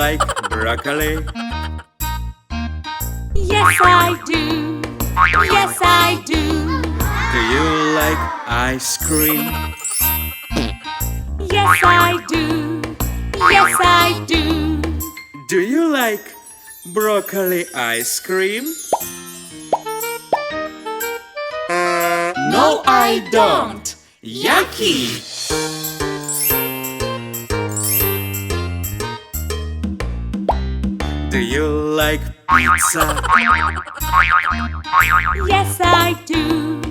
like broccoli? Yes, I do. Yes, I do. Do you like ice cream? Yes, I do. Yes, I do. Do you like broccoli ice cream? No, I don't. Yucky! Do you like pizza? Yes, I do.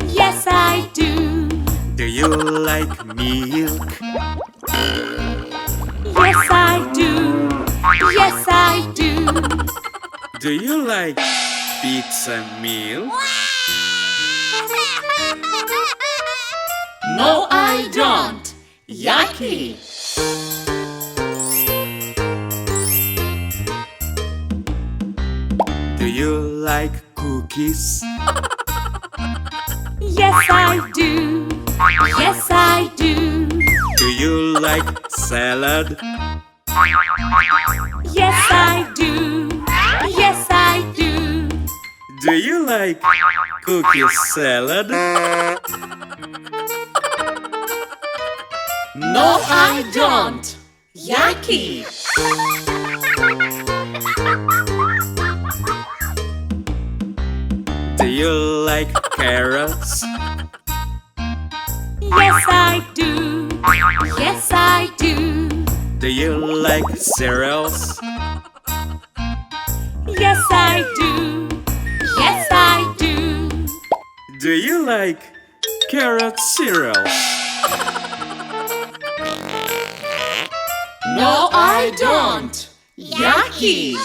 Yes, I do. Do you like milk? Yes, I do. Yes, I do. Do you like pizza milk? No, I don't. Yucky! Do you like cookies? Yes, I do. Yes, I do. Do you like salad? Yes, I do. Yes, I do. Do you like cookie salad? No, I don't. Yucky! Do you like carrots? Yes, I do. Yes, I do. Do you like cereals? Yes, I do. Yes, I do. Do you like carrot cereal? No, I don't. Yucky!